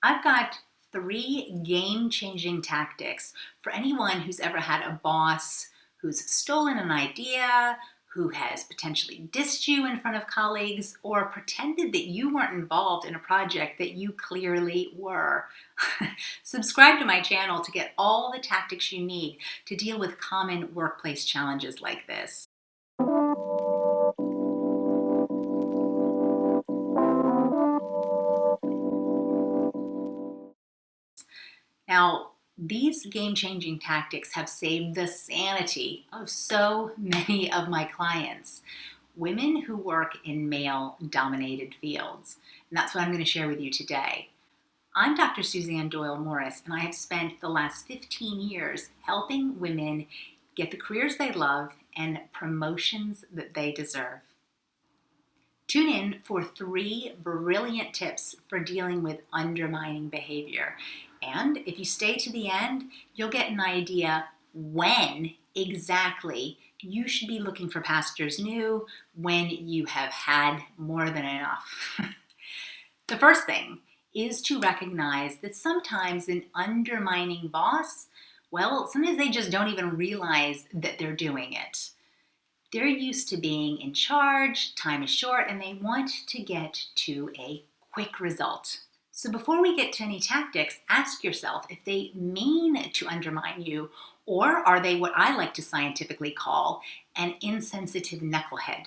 I've got 3 game-changing tactics for anyone who's ever had a boss who's stolen an idea, who has potentially dissed you in front of colleagues, or pretended that you weren't involved in a project that you clearly were. Subscribe to my channel to get all the tactics you need to deal with common workplace challenges like this. Now, these game-changing tactics have saved the sanity of so many of my clients, women who work in male-dominated fields. And that's what I'm going to share with you today. I'm Dr. Suzanne Doyle-Morris, and I have spent the last 15 years helping women get the careers they love and promotions that they deserve. Tune in for 3 brilliant tips for dealing with undermining behavior. And if you stay to the end, you'll get an idea when exactly you should be looking for pastures new when you have had more than enough. The first thing is to recognize that sometimes an undermining boss, well, sometimes they just don't even realize that they're doing it. They're used to being in charge, time is short, and they want to get to a quick result. So before we get to any tactics, ask yourself if they mean to undermine you, or are they what I like to scientifically call an insensitive knucklehead?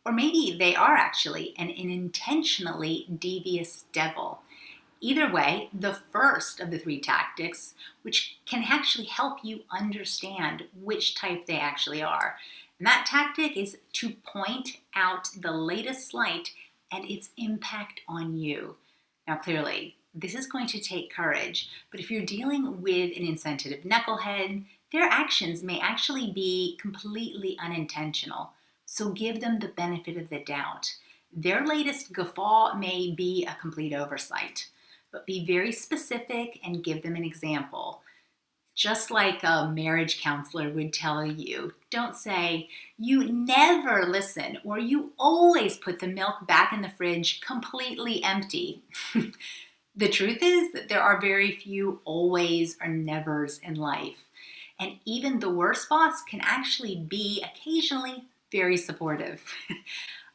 Or maybe they are actually an intentionally devious devil. Either way, the first of the 3 tactics, which can actually help you understand which type they actually are. And that tactic is to point out the latest slight and its impact on you. Now, clearly, this is going to take courage, but if you're dealing with an insensitive knucklehead, their actions may actually be completely unintentional. So give them the benefit of the doubt. Their latest guffaw may be a complete oversight, but be very specific and give them an example. Just like a marriage counselor would tell you, don't say, "You never listen," or "You always put the milk back in the fridge completely empty." The truth is that there are very few always or nevers in life. And even the worst boss can actually be occasionally very supportive.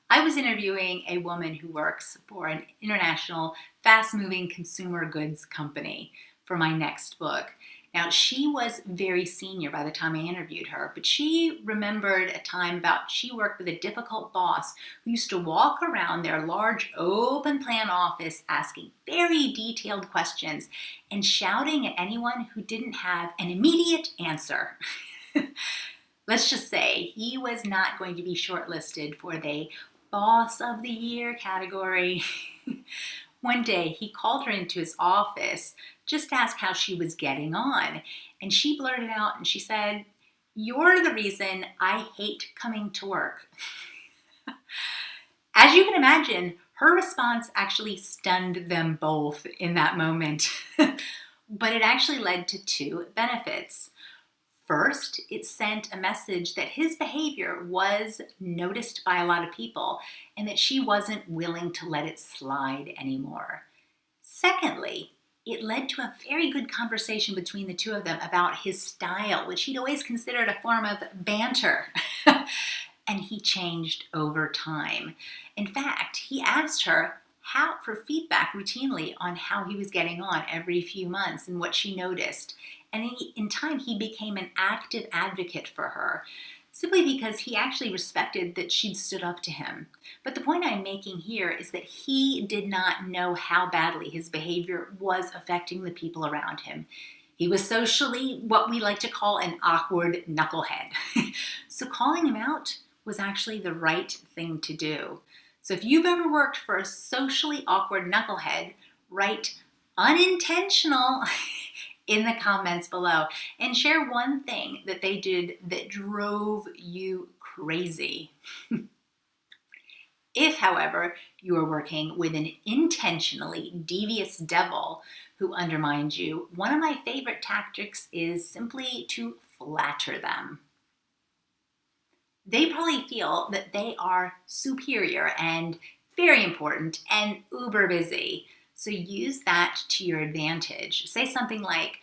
I was interviewing a woman who works for an international fast-moving consumer goods company for my next book. Now, she was very senior by the time I interviewed her, but she remembered a time about she worked with a difficult boss who used to walk around their large open plan office asking very detailed questions and shouting at anyone who didn't have an immediate answer. Let's just say he was not going to be shortlisted for the Boss of the Year category. One day, he called her into his office just to ask how she was getting on. And she blurted out and she said, "You're the reason I hate coming to work." As you can imagine, her response actually stunned them both in that moment. But it actually led to 2 benefits. First, it sent a message that his behavior was noticed by a lot of people and that she wasn't willing to let it slide anymore. Secondly, it led to a very good conversation between the 2 of them about his style, which he'd always considered a form of banter. And he changed over time. In fact, he asked her for feedback routinely on how he was getting on every few months and what she noticed. And in time, he became an active advocate for her, simply because he actually respected that she'd stood up to him. But the point I'm making here is that he did not know how badly his behavior was affecting the people around him. He was socially what we like to call an awkward knucklehead. So calling him out was actually the right thing to do. So if you've ever worked for a socially awkward knucklehead, write "unintentional" in the comments below and share one thing that they did that drove you crazy. If, however, you are working with an intentionally devious devil who undermines you, one of my favorite tactics is simply to flatter them. They probably feel that they are superior and very important and uber busy. So use that to your advantage. Say something like,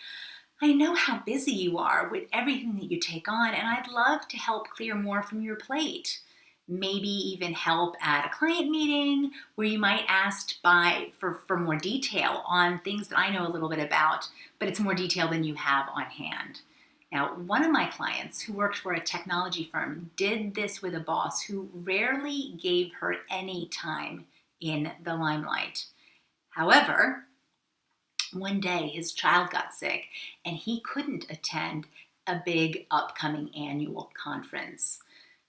I know how busy you are with everything that you take on, and I'd love to help clear more from your plate. Maybe even help at a client meeting where you might ask for more detail on things that I know a little bit about, but it's more detail than you have on hand. Now, one of my clients who worked for a technology firm did this with a boss who rarely gave her any time in the limelight. However, one day his child got sick and he couldn't attend a big upcoming annual conference.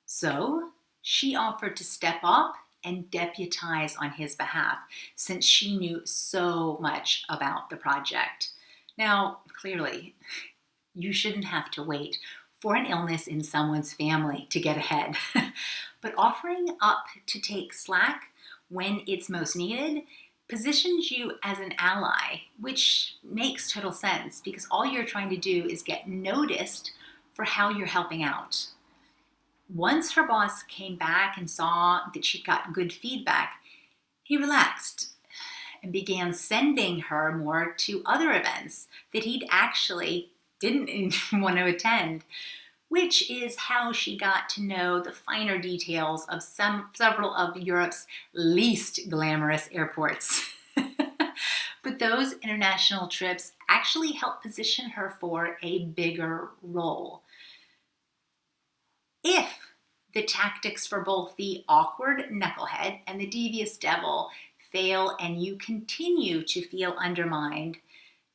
So she offered to step up and deputize on his behalf since she knew so much about the project. Now, clearly, you shouldn't have to wait for an illness in someone's family to get ahead. But offering up to take slack when it's most needed positions you as an ally, which makes total sense because all you're trying to do is get noticed for how you're helping out. Once her boss came back and saw that she got good feedback, he relaxed and began sending her more to other events that he'd actually didn't want to attend, which is how she got to know the finer details of several of Europe's least glamorous airports. But those international trips actually helped position her for a bigger role. If the tactics for both the awkward knucklehead and the devious devil fail and you continue to feel undermined,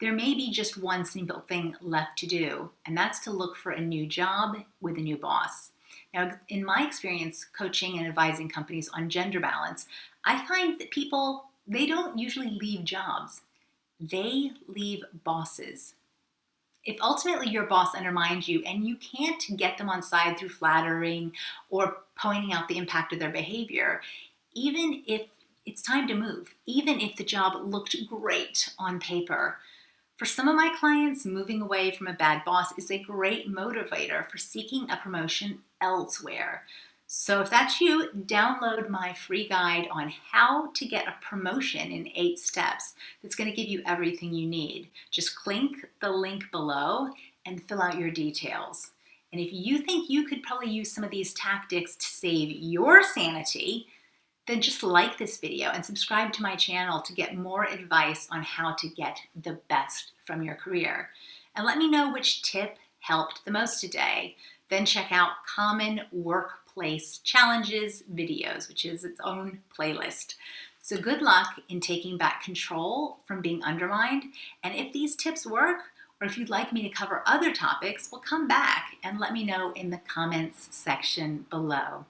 there may be just one simple thing left to do, and that's to look for a new job with a new boss. Now, in my experience coaching and advising companies on gender balance, I find that people, they don't usually leave jobs. They leave bosses. If ultimately your boss undermines you and you can't get them on side through flattering or pointing out the impact of their behavior, even if it's time to move, even if the job looked great on paper, for some of my clients, moving away from a bad boss is a great motivator for seeking a promotion elsewhere. So if that's you, download my free guide on how to get a promotion in 8 steps. That's going to give you everything you need. Just click the link below and fill out your details. And if you think you could probably use some of these tactics to save your sanity, then just like this video and subscribe to my channel to get more advice on how to get the best from your career. And let me know which tip helped the most today. Then check out Common Workplace Challenges videos, which is its own playlist. So good luck in taking back control from being undermined. And if these tips work, or if you'd like me to cover other topics, well, come back and let me know in the comments section below.